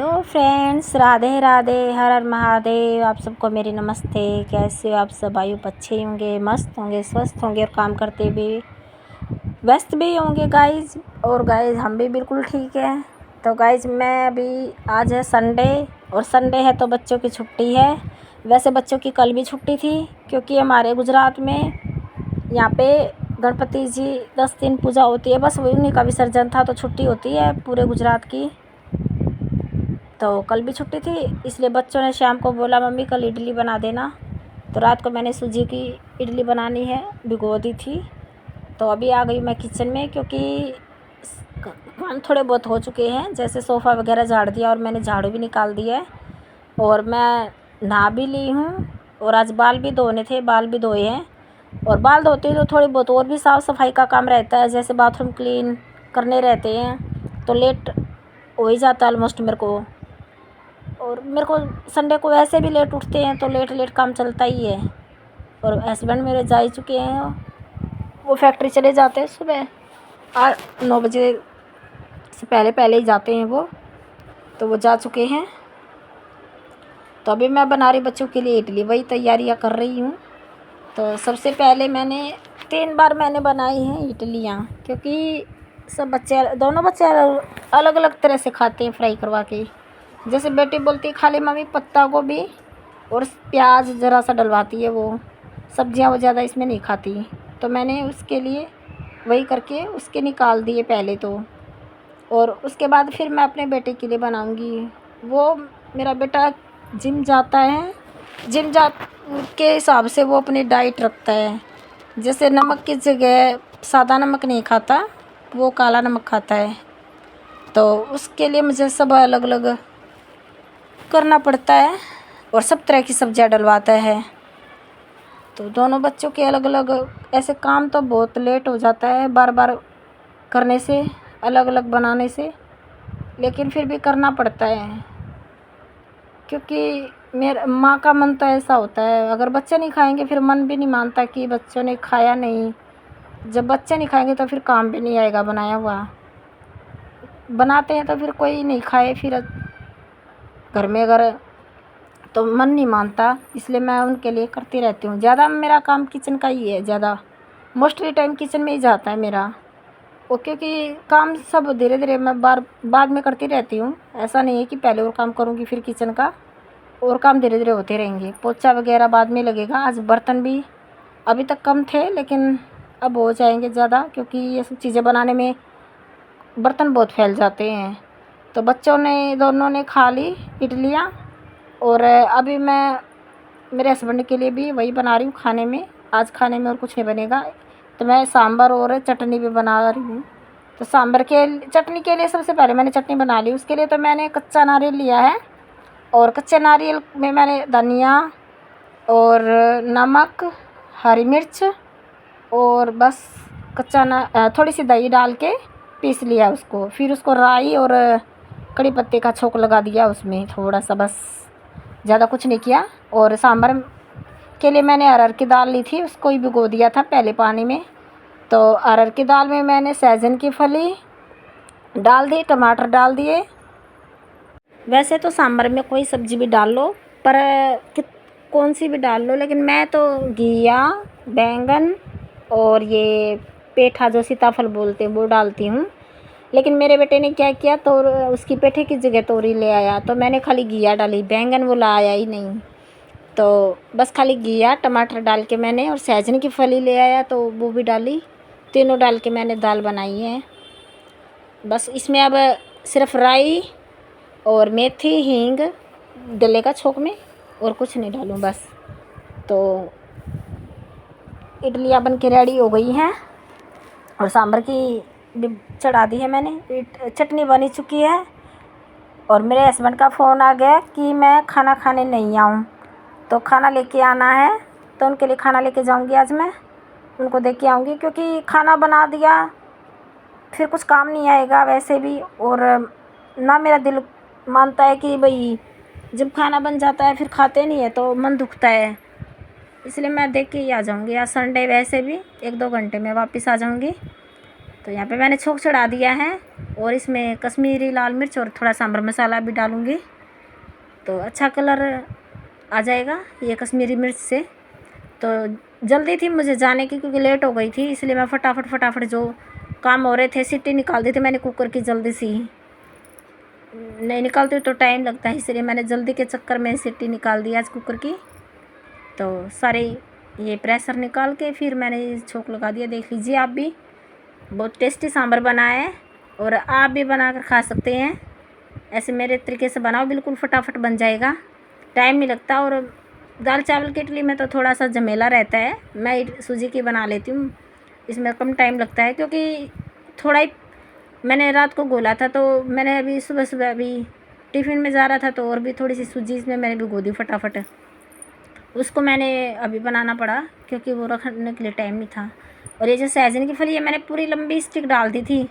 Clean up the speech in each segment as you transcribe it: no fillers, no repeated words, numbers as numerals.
Hello friends, Radhe Radhe, हर हर महादेव। आप सबको मेरी नमस्ते। कैसे हो आप सब? आयु अच्छे होंगे, मस्त होंगे, स्वस्थ होंगे और काम करते भी व्यस्त भी होंगे गाइज। और गाइज हम भी बिल्कुल ठीक है। तो गाइज मैं अभी, आज है संडे और संडे है तो बच्चों की छुट्टी है। वैसे बच्चों की कल भी छुट्टी थी क्योंकि हमारे गुजरात में यहाँ पे गणपति जी 10 दिन पूजा होती है, बस उन्हीं का विसर्जन था तो छुट्टी होती है पूरे गुजरात की। तो कल भी छुट्टी थी, इसलिए बच्चों ने शाम को बोला मम्मी कल इडली बना देना। तो रात को मैंने सूजी की इडली बनानी है, भिगो दी थी। तो अभी आ गई मैं किचन में क्योंकि काम थोड़े बहुत हो चुके हैं, जैसे सोफ़ा वगैरह झाड़ दिया और मैंने झाड़ू भी निकाल दिया है और मैं नहा भी ली हूँ। और आज बाल भी धोने थे, बाल भी धोए हैं। और बाल धोते ही तो थोड़ी बहुत और भी साफ़ सफाई का काम रहता है, जैसे बाथरूम क्लीन करने रहते हैं तो लेट हो ही जाता है ऑलमोस्ट मेरे को। और मेरे को संडे को वैसे भी लेट उठते हैं तो लेट लेट काम चलता ही है। और हस्बैंड मेरे जा ही चुके हैं, वो फैक्ट्री चले जाते हैं सुबह 9 बजे से पहले पहले ही जाते हैं वो, तो वो जा चुके हैं। तो अभी मैं बना रही बच्चों के लिए इडली, वही तैयारियां कर रही हूँ। तो सबसे पहले मैंने 3 बार मैंने बनाई हैं इडलियाँ, क्योंकि सब बच्चे, दोनों बच्चे अलग अलग तरह से खाते हैं फ्राई करवा के। जैसे बेटी बोलती है खा ले मम्मी पत्ता गोभी और प्याज ज़रा सा डलवाती है, वो सब्जियां वो ज़्यादा इसमें नहीं खाती। तो मैंने उसके लिए वही करके उसके निकाल दिए पहले तो। और उसके बाद फिर मैं अपने बेटे के लिए बनाऊंगी। वो मेरा बेटा जिम जाता है, जिम जा के हिसाब से वो अपनी डाइट रखता है। जैसे नमक की जगह सादा नमक नहीं खाता, वो काला नमक खाता है। तो उसके लिए मुझे सब अलग अलग करना पड़ता है और सब तरह की सब्जियां डलवाता है। तो दोनों बच्चों के अलग अलग ऐसे काम तो बहुत लेट हो जाता है बार बार करने से, अलग अलग बनाने से, लेकिन फिर भी करना पड़ता है क्योंकि मेरा माँ का मन तो ऐसा होता है, अगर बच्चे नहीं खाएंगे फिर मन भी नहीं मानता कि बच्चों ने खाया नहीं। जब बच्चे नहीं खाएंगे तो फिर काम भी नहीं आएगा बनाया हुआ। बनाते हैं तो फिर कोई नहीं खाए फिर घर में, अगर तो मन नहीं मानता, इसलिए मैं उनके लिए करती रहती हूँ। ज़्यादा मेरा काम किचन का ही है, ज़्यादा मोस्टली टाइम किचन में ही जाता है मेरा। वो क्योंकि काम सब धीरे धीरे मैं बाद में करती रहती हूँ, ऐसा नहीं है कि पहले और काम करूँगी फिर किचन का, और काम धीरे धीरे होते रहेंगे। पोछा वगैरह बाद में लगेगा। आज बर्तन भी अभी तक कम थे लेकिन अब हो जाएंगे ज़्यादा, क्योंकि ये सब चीज़ें बनाने में बर्तन बहुत फैल जाते हैं। तो बच्चों ने दोनों ने खा ली इडलियाँ और अभी मैं मेरे हस्बैंड के लिए भी वही बना रही हूँ खाने में। आज खाने में और कुछ नहीं बनेगा, तो मैं सांभर और चटनी भी बना रही हूँ। तो चटनी के लिए सबसे पहले मैंने चटनी बना ली। उसके लिए तो मैंने कच्चा नारियल लिया है और कच्चे नारियल में मैंने धनिया और नमक, हरी मिर्च और बस थोड़ी सी दही डाल के पीस लिया उसको। फिर उसको राई और कड़ी पत्ते का छोंक लगा दिया उसमें थोड़ा सा, बस ज़्यादा कुछ नहीं किया। और सांभर के लिए मैंने अरहर की दाल ली थी, उसको ही भिगो दिया था पहले पानी में। तो अरहर की दाल में मैंने सहजन की फली डाल दी, टमाटर डाल दिए। वैसे तो सांभर में कोई सब्ज़ी भी डाल लो, पर कौन सी भी डाल लो, लेकिन मैं तो घिया, बैंगन और ये पेठा जो सीताफल बोलते हैं वो डालती हूँ। लेकिन मेरे बेटे ने क्या किया, तो उसकी पेठे की जगह तोरी ले आया, तो मैंने खाली घिया डाली, बैंगन वो लाया ही नहीं। तो बस खाली घिया टमाटर डाल के मैंने, और सहजन की फली ले आया तो वो भी डाली। तीनों डाल के मैंने दाल बनाई है। बस इसमें अब सिर्फ राई और मेथी हींग डलेगा छोंक में, और कुछ नहीं डालूँ बस। तो इडलियाँ बन के रेडी हो गई हैं और सांभर की भी चढ़ा दी है मैंने। चटनी बनी चुकी है और मेरे हस्बैंड का फ़ोन आ गया कि मैं खाना खाने नहीं आऊँ, तो खाना लेके आना है। तो उनके लिए खाना लेके जाऊँगी, आज मैं उनको दे के आऊँगी, क्योंकि खाना बना दिया फिर कुछ काम नहीं आएगा वैसे भी। और ना मेरा दिल मानता है कि भाई जब खाना बन जाता है फिर खाते नहीं है तो मन दुखता है, इसलिए मैं देख के ही आ जाऊँगी। आज संडे वैसे भी 1-2 घंटे में वापस आ जाऊँगी। तो यहाँ पे मैंने छोंक चढ़ा दिया है और इसमें कश्मीरी लाल मिर्च और थोड़ा सांभर मसाला भी डालूँगी तो अच्छा कलर आ जाएगा ये कश्मीरी मिर्च से। तो जल्दी थी मुझे जाने की क्योंकि लेट हो गई थी, इसलिए मैं फटाफट जो काम हो रहे थे सीटी निकाल दी थी मैंने कुकर की। जल्दी सी नहीं निकालती तो टाइम लगता है, इसलिए मैंने जल्दी के चक्कर में सीटी निकाल दी आज कुकर की। तो सारे ये प्रेशर निकाल के फिर मैंने छोंक लगा दिया। देख लीजिए आप भी, बहुत टेस्टी सांभर बना है और आप भी बना कर खा सकते हैं। ऐसे मेरे तरीके से बनाओ, बिल्कुल फटाफट बन जाएगा, टाइम नहीं लगता। और दाल चावल की इडली में तो थोड़ा सा झमेला रहता है, मैं सूजी की बना लेती हूँ, इसमें कम टाइम लगता है क्योंकि थोड़ा ही मैंने रात को घोला था। तो मैंने अभी सुबह अभी टिफ़िन में जा रहा था तो और भी थोड़ी सी सूजी इसमें मैंने भिगो दी फटाफट, उसको मैंने अभी बनाना पड़ा क्योंकि वो रखने के लिए टाइम नहीं था। और ये जो सहजन की फली है मैंने पूरी लंबी स्टिक डाल दी थी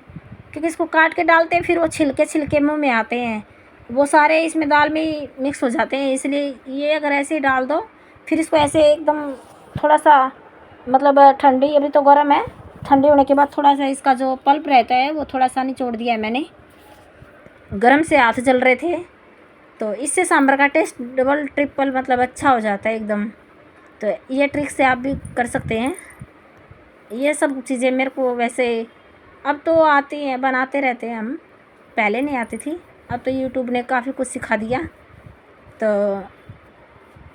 क्योंकि इसको काट के डालते हैं फिर वो छिलके मुँह में आते हैं, वो सारे इसमें दाल में मिक्स हो जाते हैं। इसलिए ये अगर ऐसे ही डाल दो फिर इसको ऐसे एकदम थोड़ा सा मतलब ठंडी, अभी तो गर्म है, ठंडी होने के बाद थोड़ा सा इसका जो पल्प रहता है वो थोड़ा सा निचोड़ दिया है मैंने, गर्म से हाथ जल रहे थे। तो इससे सांभर का टेस्ट डबल ट्रिपल मतलब अच्छा हो जाता है एकदम। तो ये ट्रिक से आप भी कर सकते हैं। ये सब चीज़ें मेरे को वैसे अब तो आती हैं, बनाते रहते हैं हम, पहले नहीं आती थी, अब तो यूट्यूब ने काफ़ी कुछ सिखा दिया। तो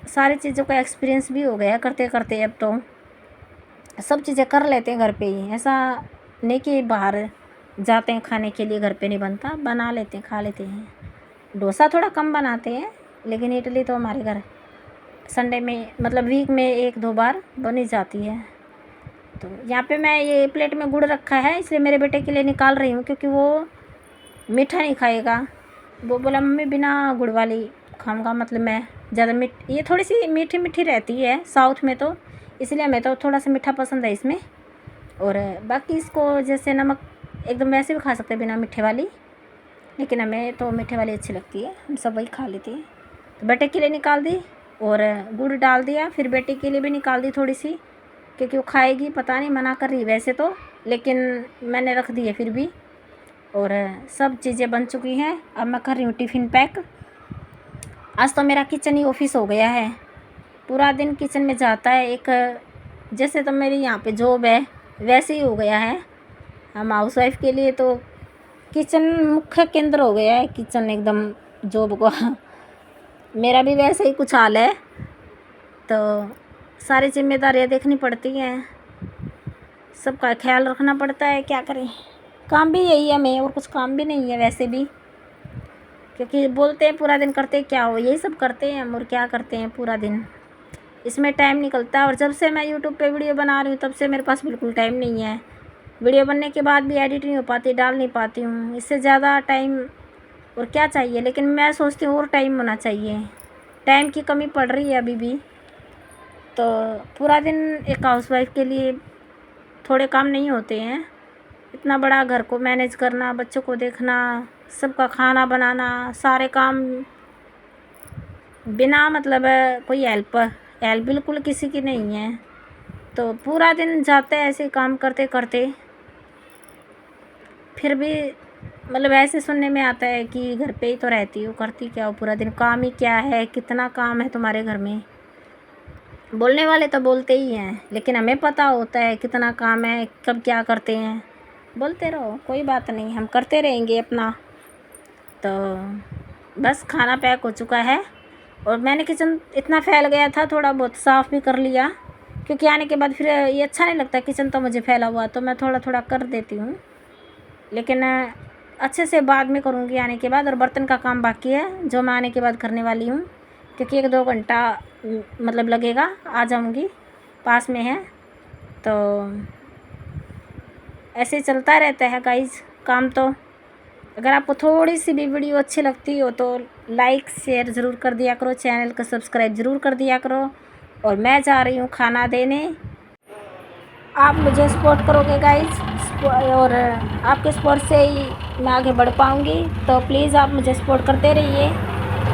सारी चीज़ों का एक्सपीरियंस भी हो गया करते करते, अब तो सब चीज़ें कर लेते हैं घर पे ही। ऐसा नहीं कि बाहर जाते हैं खाने के लिए घर पे नहीं बनता, बना लेते हैं खा लेते हैं। डोसा थोड़ा कम बनाते हैं लेकिन इडली तो हमारे घर संडे में मतलब वीक में 1-2 बार बनी जाती है। तो यहाँ पे मैं ये प्लेट में गुड़ रखा है इसलिए मेरे बेटे के लिए निकाल रही हूँ क्योंकि वो मीठा नहीं खाएगा। वो बोला मम्मी बिना गुड़ वाली खाऊंगा, मतलब मैं ज़्यादा ये थोड़ी सी मीठी मीठी रहती है साउथ में, तो इसलिए हमें तो थोड़ा सा मीठा पसंद है इसमें। और बाकी इसको जैसे नमक एकदम वैसे भी खा सकते हैं बिना मीठे वाली, लेकिन हमें तो मीठे वाली अच्छी लगती है, हम सब वही खा लेते हैं। तो बेटे के लिए निकाल दी और गुड़ डाल दिया, फिर बेटे के लिए भी निकाल दी थोड़ी सी क्योंकि वो खाएगी, पता नहीं मना कर रही वैसे तो, लेकिन मैंने रख दी है फिर भी। और सब चीज़ें बन चुकी हैं, अब मैं कर रही हूँ टिफ़िन पैक। आज तो मेरा किचन ही ऑफिस हो गया है, पूरा दिन किचन में जाता है। एक जैसे तो मेरी यहाँ पे जॉब है वैसे ही हो गया है, हम हाउसवाइफ के लिए तो किचन मुख्य केंद्र हो गया है किचन एकदम जॉब को। मेरा भी वैसे ही कुछ हाल है, तो सारी जिम्मेदारियाँ देखनी पड़ती हैं, सबका ख्याल रखना पड़ता है, क्या करें, काम भी यही है हमें, और कुछ काम भी नहीं है वैसे भी, क्योंकि बोलते हैं पूरा दिन करते क्या हो, यही सब करते हैं हम, और क्या करते हैं पूरा दिन, इसमें टाइम निकलता है। और जब से मैं यूट्यूब पे वीडियो बना रही हूँ तब से मेरे पास बिल्कुल टाइम नहीं है, वीडियो बनने के बाद भी एडिट नहीं हो पाती, डाल नहीं पाती हूँ, इससे ज़्यादा टाइम और क्या चाहिए। लेकिन मैं सोचती हूँ और टाइम होना चाहिए, टाइम की कमी पड़ रही है अभी भी। तो पूरा दिन एक हाउसवाइफ के लिए थोड़े काम नहीं होते हैं, इतना बड़ा घर को मैनेज करना, बच्चों को देखना, सबका खाना बनाना, सारे काम बिना मतलब कोई हेल्प बिल्कुल किसी की नहीं है। तो पूरा दिन जाते हैं ऐसे काम करते करते, फिर भी मतलब ऐसे सुनने में आता है कि घर पे ही तो रहती हो, करती क्या हो पूरा दिन, काम ही क्या है, कितना काम है तुम्हारे घर में। बोलने वाले तो बोलते ही हैं, लेकिन हमें पता होता है कितना काम है, कब क्या करते हैं। बोलते रहो, कोई बात नहीं, हम करते रहेंगे अपना। तो बस खाना पैक हो चुका है और मैंने किचन इतना फैल गया था, थोड़ा बहुत साफ़ भी कर लिया, क्योंकि आने के बाद फिर ये अच्छा नहीं लगता किचन तो मुझे फैला हुआ, तो मैं थोड़ा थोड़ा कर देती हूँ, लेकिन अच्छे से बाद में करूँगी आने के बाद। और बर्तन का काम बाकी है जो मैं आने के बाद करने वाली हूँ, क्योंकि 1-2 घंटा मतलब लगेगा, आ जाऊँगी, पास में है। तो ऐसे चलता रहता है गाइस काम। तो अगर आपको थोड़ी सी भी वीडियो अच्छी लगती हो तो लाइक शेयर ज़रूर कर दिया करो, चैनल को सब्सक्राइब ज़रूर कर दिया करो। और मैं जा रही हूँ खाना देने, आप मुझे सपोर्ट करोगे गाइस, और आपके सपोर्ट से ही मैं आगे बढ़ पाऊँगी। तो प्लीज़ आप मुझे सपोर्ट करते रहिए,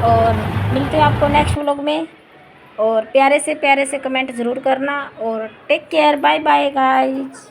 और मिलते हैं आपको नेक्स्ट व्लॉग में। और प्यारे से कमेंट ज़रूर करना, और take care, bye bye guys.